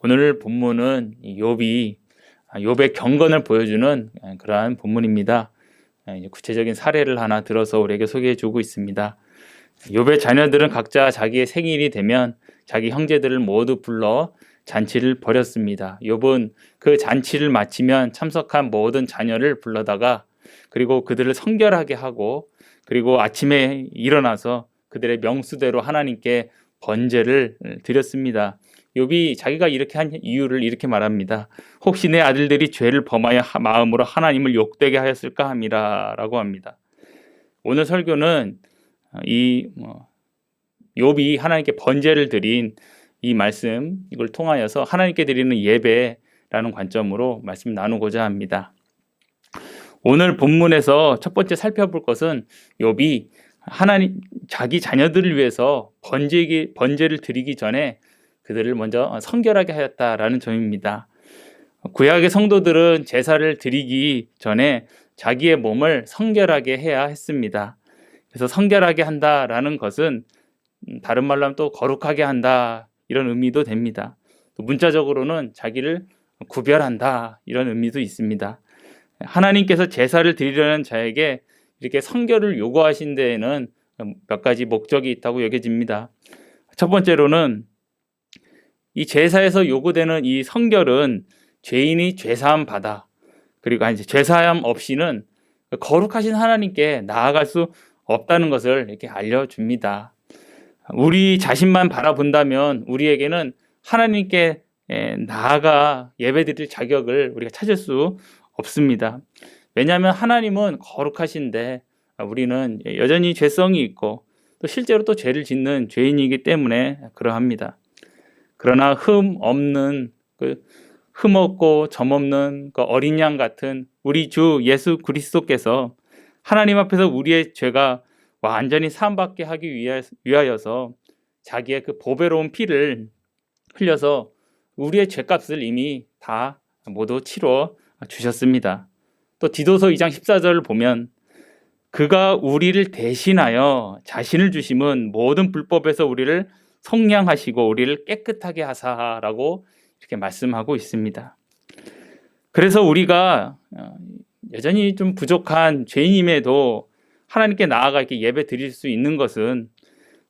오늘 본문은 욥의 경건을 보여주는 그러한 본문입니다. 구체적인 사례를 하나 들어서 우리에게 소개해주고 있습니다. 욥의 자녀들은 각자 자기의 생일이 되면 자기 형제들을 모두 불러 잔치를 벌였습니다. 욥은 그 잔치를 마치면 참석한 모든 자녀를 불러다가 그리고 그들을 성결하게 하고 그리고 아침에 일어나서 그들의 명수대로 하나님께 번제를 드렸습니다. 욥이 자기가 이렇게 한 이유를 이렇게 말합니다. 혹시 내 아들들이 죄를 범하여 마음으로 하나님을 욕되게 하였을까 함이라라고 합니다. 오늘 설교는 욥이 하나님께 번제를 드린 이 말씀, 이걸 통하여서 하나님께 드리는 예배라는 관점으로 말씀 나누고자 합니다. 오늘 본문에서 첫 번째 살펴볼 것은 욥이 자기 자녀들을 위해서 번제를 드리기 전에 그들을 먼저 성결하게 하였다라는 점입니다. 구약의 성도들은 제사를 드리기 전에 자기의 몸을 성결하게 해야 했습니다. 그래서 성결하게 한다라는 것은 다른 말로 하면 또 거룩하게 한다 이런 의미도 됩니다. 또 문자적으로는 자기를 구별한다 이런 의미도 있습니다. 하나님께서 제사를 드리려는 자에게 이렇게 성결을 요구하신 데에는 몇 가지 목적이 있다고 여겨집니다. 첫 번째로는 이 제사에서 요구되는 이 성결은 죄인이 죄사함 받아 그리고 죄사함 없이는 거룩하신 하나님께 나아갈 수 없다는 것을 이렇게 알려줍니다. 우리 자신만 바라본다면 우리에게는 하나님께 나아가 예배드릴 자격을 우리가 찾을 수 없습니다. 왜냐하면 하나님은 거룩하신데 우리는 여전히 죄성이 있고 또 실제로 또 죄를 짓는 죄인이기 때문에 그러합니다. 그러나 흠 없고 점 없는 어린 양 같은 우리 주 예수 그리스도께서 하나님 앞에서 우리의 죄가 완전히 사함받게 하기 위하여서 자기의 그 보배로운 피를 흘려서 우리의 죄값을 이미 다 모두 치러 주셨습니다. 또 디도서 2장 14절을 보면 그가 우리를 대신하여 자신을 주심은 모든 불법에서 우리를 속량하시고 우리를 깨끗하게 하사라고 이렇게 말씀하고 있습니다. 그래서 우리가 여전히 좀 부족한 죄인임에도 하나님께 나아가 이렇게 예배 드릴 수 있는 것은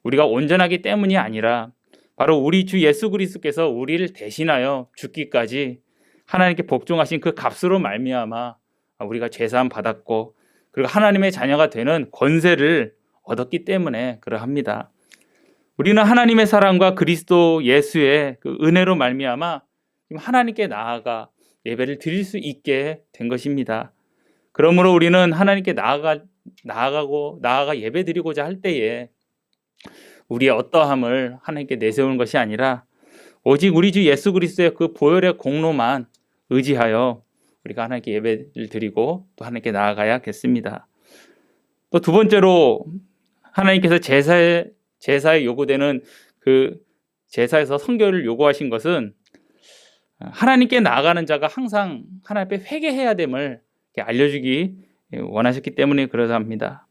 우리가 온전하기 때문이 아니라 바로 우리 주 예수 그리스도께서 우리를 대신하여 죽기까지 하나님께 복종하신 그 값으로 말미암아 우리가 죄사함 받았고 그리고 하나님의 자녀가 되는 권세를 얻었기 때문에 그러합니다. 우리는 하나님의 사랑과 그리스도 예수의 그 은혜로 말미암아 하나님께 나아가 예배를 드릴 수 있게 된 것입니다. 그러므로 우리는 하나님께 나아가 예배 드리고자 할 때에 우리의 어떠함을 하나님께 내세우는 것이 아니라 오직 우리 주 예수 그리스도의 그 보혈의 공로만 의지하여 우리가 하나님께 예배를 드리고 또 하나님께 나아가야겠습니다. 또 두 번째로 하나님께서 제사에 요구되는 그 제사에서 성결을 요구하신 것은 하나님께 나아가는 자가 항상 하나님 앞에 회개해야 됨을 알려주기 원하셨기 때문에 그러합니다.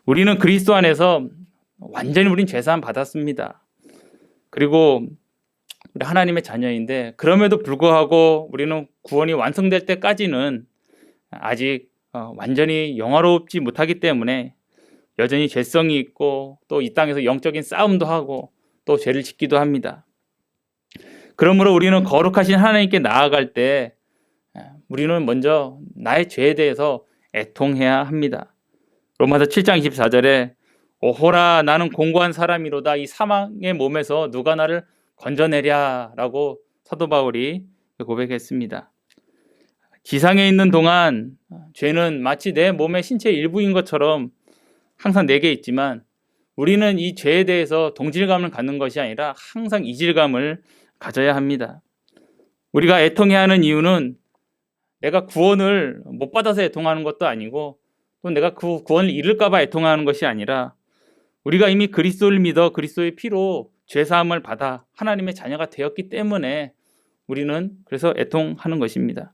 우리는 그리스도 안에서 완전히 우린 죄사함 받았습니다. 그리고 우리 하나님의 자녀인데 그럼에도 불구하고 우리는 구원이 완성될 때까지는 아직 완전히 영화롭지 못하기 때문에 여전히 죄성이 있고 또 이 땅에서 영적인 싸움도 하고 또 죄를 짓기도 합니다. 그러므로 우리는 거룩하신 하나님께 나아갈 때 우리는 먼저 나의 죄에 대해서 애통해야 합니다. 로마서 7장 24절에 오호라 나는 공고한 사람이로다 이 사망의 몸에서 누가 나를 건져내랴 라고 사도 바울이 고백했습니다. 지상에 있는 동안 죄는 마치 내 몸의 신체의 일부인 것처럼 항상 내게 있지만 우리는 이 죄에 대해서 동질감을 갖는 것이 아니라 항상 이질감을 가져야 합니다. 우리가 애통해야 하는 이유는 내가 구원을 못 받아서 애통하는 것도 아니고 또 내가 그 구원을 잃을까 봐 애통하는 것이 아니라 우리가 이미 그리스도를 믿어 그리스도의 피로 죄사함을 받아 하나님의 자녀가 되었기 때문에 우리는 그래서 애통하는 것입니다.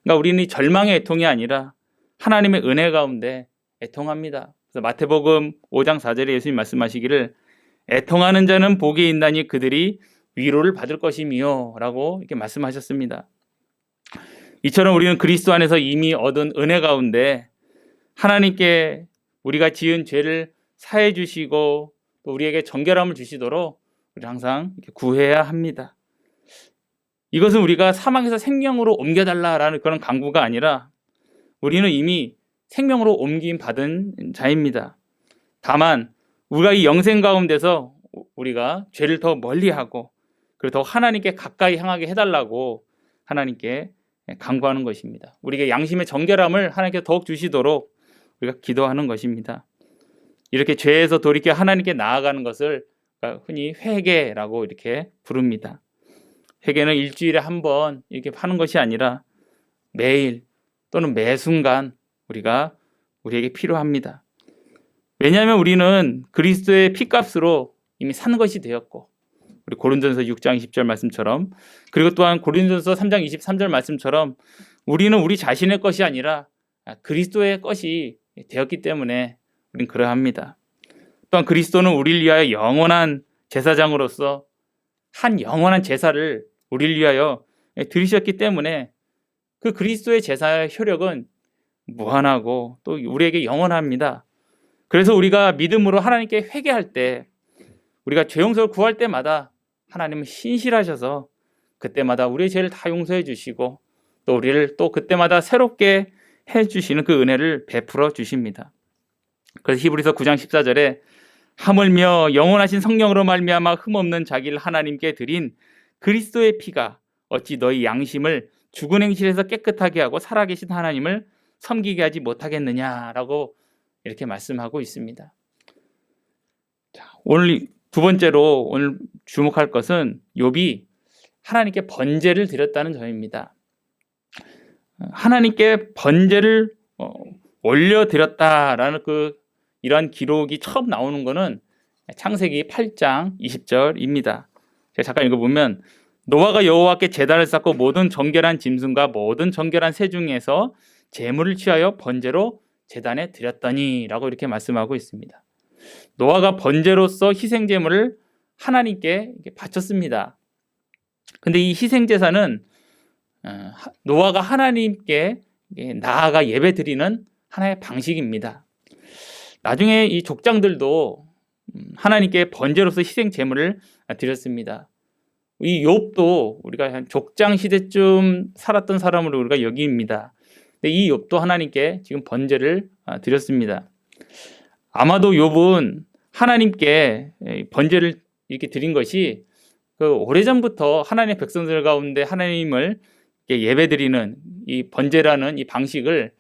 그러니까 우리는 이 절망의 애통이 아니라 하나님의 은혜 가운데 애통합니다. 그래서 마태복음 5장 4절에 예수님 말씀하시기를 애통하는 자는 복이 있나니 그들이 위로를 받을 것이미요 라고 이렇게 말씀하셨습니다. 이처럼 우리는 그리스도 안에서 이미 얻은 은혜 가운데 하나님께 우리가 지은 죄를 사해 주시고 또 우리에게 정결함을 주시도록 우리 항상 이렇게 구해야 합니다. 이것은 우리가 사망에서 생명으로 옮겨달라라는 그런 강구가 아니라 우리는 이미 생명으로 옮김 받은 자입니다. 다만 우리가 이 영생 가운데서 우리가 죄를 더 멀리하고 그리고 더 하나님께 가까이 향하게 해달라고 하나님께 강구하는 것입니다. 우리에게 양심의 정결함을 하나님께 더욱 주시도록 우리가 기도하는 것입니다. 이렇게 죄에서 돌이켜 하나님께 나아가는 것을 흔히 회개라고 이렇게 부릅니다. 회개는 일주일에 한 번 이렇게 하는 것이 아니라 매일 또는 매 순간 우리에게 필요합니다. 왜냐하면 우리는 그리스도의 피값으로 이미 산 것이 되었고 우리 고린도전서 6장 20절 말씀처럼 그리고 또한 고린도전서 3장 23절 말씀처럼 우리는 우리 자신의 것이 아니라 그리스도의 것이 되었기 때문에 우리는 그러합니다. 또한 그리스도는 우리를 위하여 영원한 제사장으로서 한 영원한 제사를 우리를 위하여 드리셨기 때문에 그 그리스도의 제사의 효력은 무한하고 또 우리에게 영원합니다. 그래서 우리가 믿음으로 하나님께 회개할 때 우리가 죄 용서를 구할 때마다 하나님은 신실하셔서 그때마다 우리의 죄를 다 용서해 주시고 또 우리를 또 그때마다 새롭게 해 주시는 그 은혜를 베풀어 주십니다. 그래서 히브리서 9장 14절에 하물며 영원하신 성령으로 말미암아 흠없는 자기를 하나님께 드린 그리스도의 피가 어찌 너희 양심을 죽은 행실에서 깨끗하게 하고 살아계신 하나님을 섬기게 하지 못하겠느냐라고 이렇게 말씀하고 있습니다. 자, 오늘 두 번째로 오늘 주목할 것은 욥이 하나님께 번제를 드렸다는 점입니다. 하나님께 번제를 올려드렸다라는 이러한 기록이 처음 나오는 것은 창세기 8장 20절입니다. 제가 잠깐 읽어보면 노아가 여호와께 제단을 쌓고 모든 정결한 짐승과 모든 정결한 새 중에서 제물을 취하여 번제로 제단에 드렸더니 라고 이렇게 말씀하고 있습니다. 노아가 번제로서 희생제물을 하나님께 바쳤습니다. 근데 이 희생제사는 노아가 하나님께 나아가 예배드리는 하나의 방식입니다. 나중에 이 족장들도 하나님께 번제로서 희생제물을 드렸습니다. 이 욥도 우리가 한 족장 시대쯤 살았던 사람으로 우리가 여깁니다. 근데 이 욥도 하나님께 지금 번제를 드렸습니다. 아마도 욥은 하나님께 번제를 이렇게 드린 것이 오래전부터 하나님의 백성들 가운데 하나님을 예배드리는 이 번제라는 이 방식을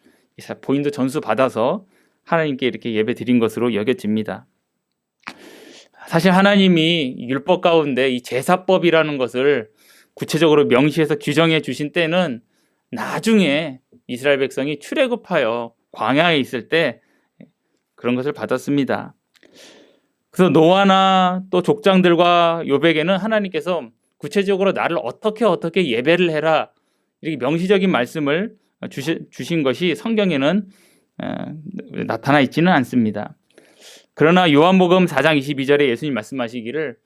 본인도 전수받아서 하나님께 이렇게 예배드린 것으로 여겨집니다. 사실 하나님이 율법 가운데 이 제사법이라는 것을 구체적으로 명시해서 규정해 주신 때는 나중에 이스라엘 백성이 출애굽하여 광야에 있을 때 그런 것을 받았습니다. 그래서 노아나 또 족장들과 욥에게는 하나님께서 구체적으로 나를 어떻게 예배를 해라 이렇게 명시적인 말씀을 주신 것이 성경에는 나타나 있지는 않습니다. 그러나 요한복음 4장 22절에 예수님 말씀하시기를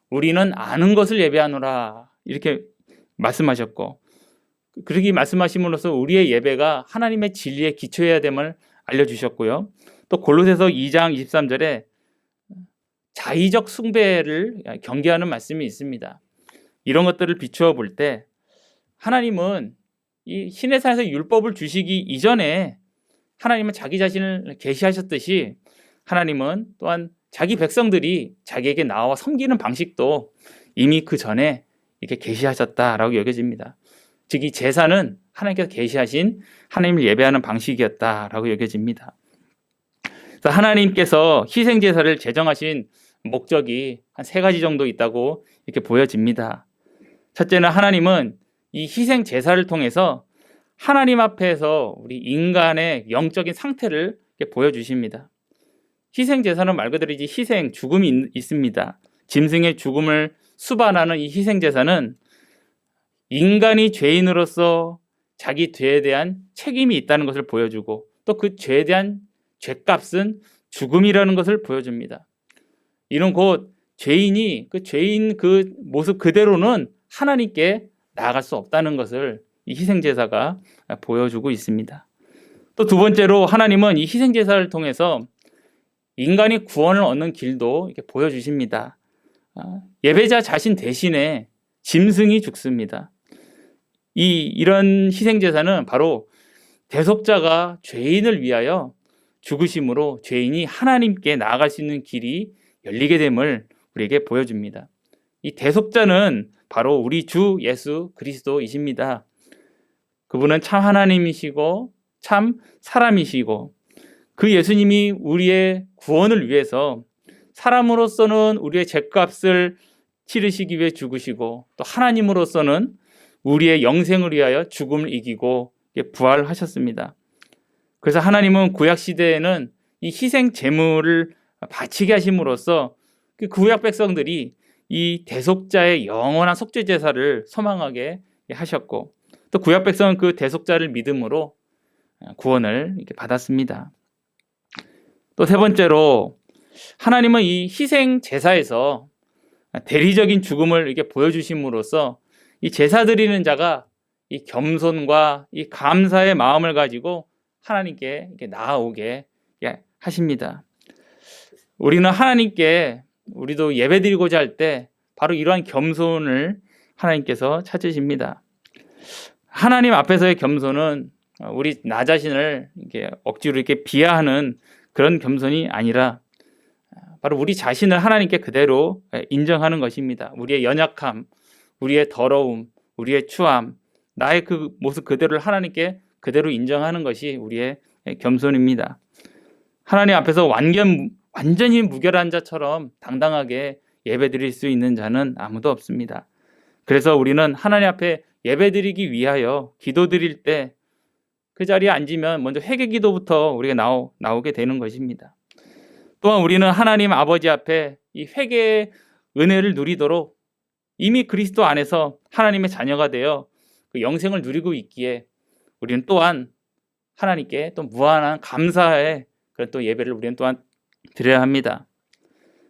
우리는 아는 것을 예배하노라 이렇게 말씀하셨고 그렇게 말씀하심으로써 우리의 예배가 하나님의 진리에 기초해야 됨을 알려주셨고요. 또 골로새서 2장 23절에 자의적 숭배를 경계하는 말씀이 있습니다. 이런 것들을 비추어 볼 때 하나님은 이 시내산에서 율법을 주시기 이전에 하나님은 자기 자신을 계시하셨듯이 하나님은 또한 자기 백성들이 자기에게 나와 섬기는 방식도 이미 그 전에 이렇게 계시하셨다라고 여겨집니다. 즉 이 제사는 하나님께서 계시하신 하나님을 예배하는 방식이었다라고 여겨집니다. 그래서 하나님께서 희생 제사를 제정하신 목적이 한 3가지 정도 있다고 이렇게 보여집니다. 첫째는 하나님은 이 희생 제사를 통해서 하나님 앞에서 우리 인간의 영적인 상태를 이렇게 보여주십니다. 희생 제사는 말 그대로 이제 희생, 죽음이 있습니다. 짐승의 죽음을 수반하는 이 희생 제사는 인간이 죄인으로서 자기 죄에 대한 책임이 있다는 것을 보여주고 또 그 죄에 대한 죄값은 죽음이라는 것을 보여줍니다. 이는 곧 죄인이 그 죄인 그 모습 그대로는 하나님께 나아갈 수 없다는 것을 이 희생제사가 보여주고 있습니다. 또 두 번째로 하나님은 이 희생제사를 통해서 인간이 구원을 얻는 길도 이렇게 보여주십니다. 예배자 자신 대신에 짐승이 죽습니다. 이런 희생제사는 바로 대속자가 죄인을 위하여 죽으심으로 죄인이 하나님께 나아갈 수 있는 길이 열리게 됨을 우리에게 보여줍니다. 이 대속자는 바로 우리 주 예수 그리스도이십니다. 그분은 참 하나님이시고 참 사람이시고 그 예수님이 우리의 구원을 위해서 사람으로서는 우리의 죄값을 치르시기 위해 죽으시고 또 하나님으로서는 우리의 영생을 위하여 죽음을 이기고 부활하셨습니다. 그래서 하나님은 구약 시대에는 이 희생 제물을 바치게 하심으로써 그 구약 백성들이 이 대속자의 영원한 속죄 제사를 소망하게 하셨고 또 구약 백성은 그 대속자를 믿음으로 구원을 이렇게 받았습니다. 또 세 번째로 하나님은 이 희생 제사에서 대리적인 죽음을 이렇게 보여주심으로써 이 제사 드리는 자가 이 겸손과 이 감사의 마음을 가지고 하나님께 이렇게 나아오게 하십니다. 우리는 하나님께 우리도 예배드리고자 할 때 바로 이러한 겸손을 하나님께서 찾으십니다. 하나님 앞에서의 겸손은 우리 나 자신을 이렇게 억지로 이렇게 비하하는 그런 겸손이 아니라 바로 우리 자신을 하나님께 그대로 인정하는 것입니다. 우리의 연약함, 우리의 더러움, 우리의 추함, 나의 그 모습 그대로를 하나님께 그대로 인정하는 것이 우리의 겸손입니다. 하나님 앞에서 완전히 무결한 자처럼 당당하게 예배드릴 수 있는 자는 아무도 없습니다. 그래서 우리는 하나님 앞에 예배드리기 위하여 기도드릴 때 그 자리에 앉으면 먼저 회개 기도부터 우리가 나오게 되는 것입니다. 또한 우리는 하나님 아버지 앞에 이 회개의 은혜를 누리도록 이미 그리스도 안에서 하나님의 자녀가 되어 그 영생을 누리고 있기에 우리는 또한 하나님께 또 무한한 감사의 그런 또 예배를 우리는 또한 드려야 합니다.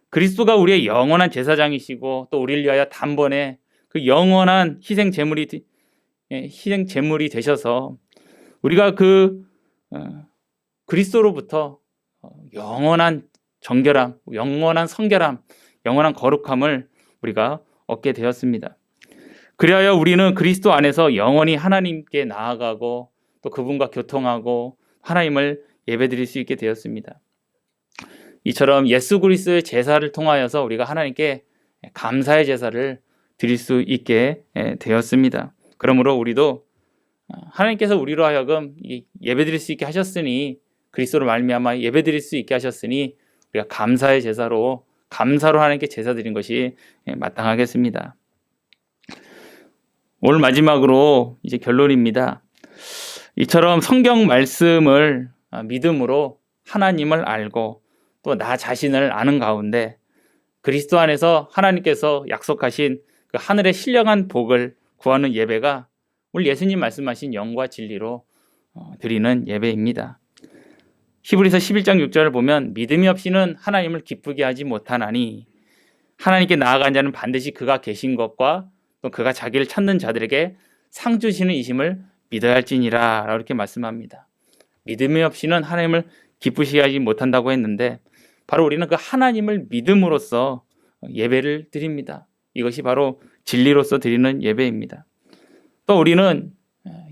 그리스도가 우리의 영원한 제사장이시고 또 우리를 위하여 단번에 그 영원한 희생 제물이 되셔서 우리가 그 그리스도로부터 영원한 정결함, 영원한 성결함, 영원한 거룩함을 우리가 얻게 되었습니다. 그리하여 우리는 그리스도 안에서 영원히 하나님께 나아가고 또 그분과 교통하고 하나님을 예배드릴 수 있게 되었습니다. 이처럼 예수 그리스도의 제사를 통하여서 우리가 하나님께 감사의 제사를 드릴 수 있게 되었습니다. 그러므로 우리도 하나님께서 우리로 하여금 예배드릴 수 있게 하셨으니 그리스도로 말미암아 예배드릴 수 있게 하셨으니 우리가 감사의 제사로 하나님께 제사 드린 것이 마땅하겠습니다. 오늘 마지막으로 이제 결론입니다. 이처럼 성경 말씀을 믿음으로 하나님을 알고 또 나 자신을 아는 가운데 그리스도 안에서 하나님께서 약속하신 그 하늘의 신령한 복을 구하는 예배가 오늘 예수님 말씀하신 영과 진리로 드리는 예배입니다. 히브리서 11장 6절을 보면 믿음이 없이는 하나님을 기쁘게 하지 못하나니 하나님께 나아간 자는 반드시 그가 계신 것과 또 그가 자기를 찾는 자들에게 상 주시는 이심을 믿어야 할지니라 이렇게 말씀합니다. 믿음이 없이는 하나님을 기쁘시게 하지 못한다고 했는데 바로 우리는 그 하나님을 믿음으로써 예배를 드립니다. 이것이 바로 진리로서 드리는 예배입니다. 또 우리는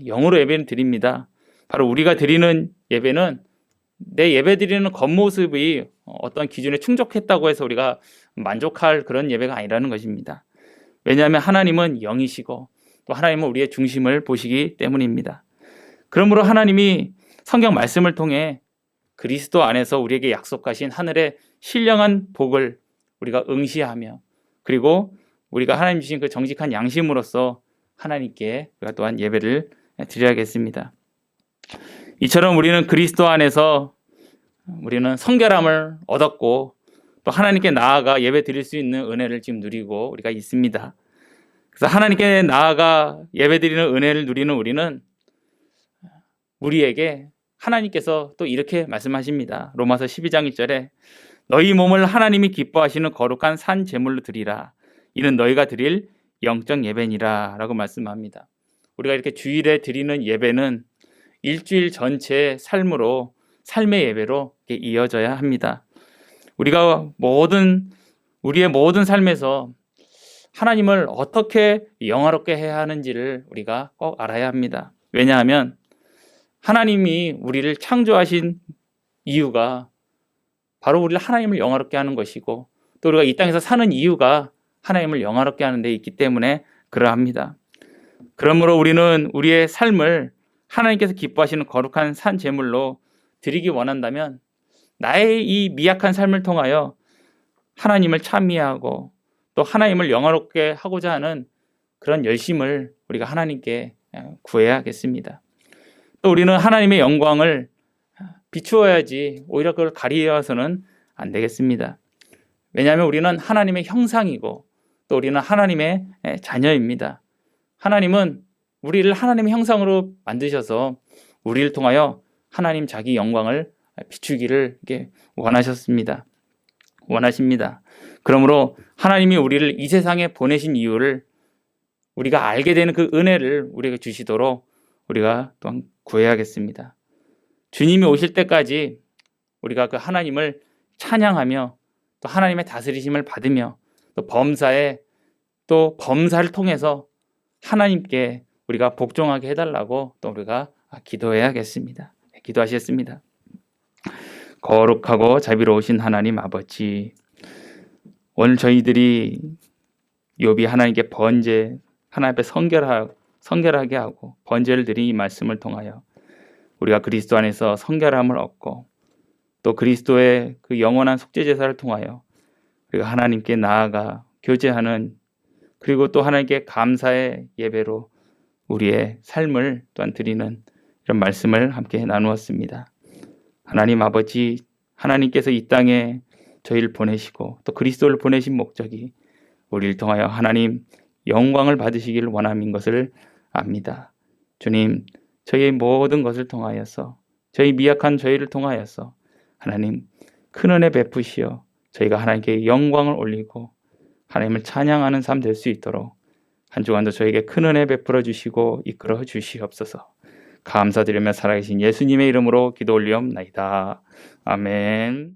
영으로 예배를 드립니다. 바로 우리가 드리는 예배는 내 예배 드리는 겉모습이 어떤 기준에 충족했다고 해서 우리가 만족할 그런 예배가 아니라는 것입니다. 왜냐하면 하나님은 영이시고 또 하나님은 우리의 중심을 보시기 때문입니다. 그러므로 하나님이 성경 말씀을 통해 그리스도 안에서 우리에게 약속하신 하늘의 신령한 복을 우리가 응시하며 그리고 우리가 하나님 주신 그 정직한 양심으로서 하나님께 우리가 또한 예배를 드려야겠습니다. 이처럼 우리는 그리스도 안에서 우리는 성결함을 얻었고 또 하나님께 나아가 예배 드릴 수 있는 은혜를 지금 누리고 우리가 있습니다. 그래서 하나님께 나아가 예배 드리는 은혜를 누리는 우리는 우리에게 하나님께서 또 이렇게 말씀하십니다. 로마서 12장 1절에 너희 몸을 하나님이 기뻐하시는 거룩한 산 제물로 드리라. 이는 너희가 드릴 영적 예배니라 라고 말씀합니다. 우리가 이렇게 주일에 드리는 예배는 일주일 전체의 삶의 예배로 이어져야 합니다. 우리가 우리의 모든 삶에서 하나님을 어떻게 영화롭게 해야 하는지를 우리가 꼭 알아야 합니다. 왜냐하면 하나님이 우리를 창조하신 이유가 바로 우리를 하나님을 영화롭게 하는 것이고, 또 우리가 이 땅에서 사는 이유가 하나님을 영화롭게 하는 데 있기 때문에 그러합니다. 그러므로 우리는 우리의 삶을 하나님께서 기뻐하시는 거룩한 산 제물로 드리기 원한다면 나의 이 미약한 삶을 통하여 하나님을 찬미하고 또 하나님을 영화롭게 하고자 하는 그런 열심을 우리가 하나님께 구해야겠습니다. 또 우리는 하나님의 영광을 비추어야지 오히려 그걸 가리어서는 안 되겠습니다. 왜냐하면 우리는 하나님의 형상이고 또 우리는 하나님의 자녀입니다. 하나님은 우리를 하나님의 형상으로 만드셔서 우리를 통하여 하나님 자기 영광을 비추기를 원하십니다. 그러므로 하나님이 우리를 이 세상에 보내신 이유를 우리가 알게 되는 그 은혜를 우리에게 주시도록 우리가 또한 구해야겠습니다. 주님이 오실 때까지 우리가 그 하나님을 찬양하며 또 하나님의 다스리심을 받으며 또 범사를 통해서 하나님께 우리가 복종하게 해달라고 또 우리가 기도해야겠습니다. 기도하시겠습니다. 거룩하고 자비로우신 하나님 아버지, 오늘 저희들이 욥이 하나님께 하나님 앞에 성결하게 하고 번제를 드린 이 말씀을 통하여 우리가 그리스도 안에서 성결함을 얻고 또 그리스도의 그 영원한 속죄제사를 통하여 우리가 하나님께 나아가 교제하는, 그리고 또 하나님께 감사의 예배로 우리의 삶을 또한 드리는 이런 말씀을 함께 나누었습니다. 하나님 아버지, 하나님께서 이 땅에 저희를 보내시고 또 그리스도를 보내신 목적이 우리를 통하여 하나님 영광을 받으시기를 원함인 것을 압니다. 주님, 저희의 모든 것을 통하여서, 저희 미약한 저희를 통하여서 하나님 큰 은혜 베푸시어 저희가 하나님께 영광을 올리고 하나님을 찬양하는 삶 될 수 있도록 한 주간도 저에게 큰 은혜 베풀어 주시고 이끌어 주시옵소서. 감사드리며 살아계신 예수님의 이름으로 기도 올리옵나이다. 아멘.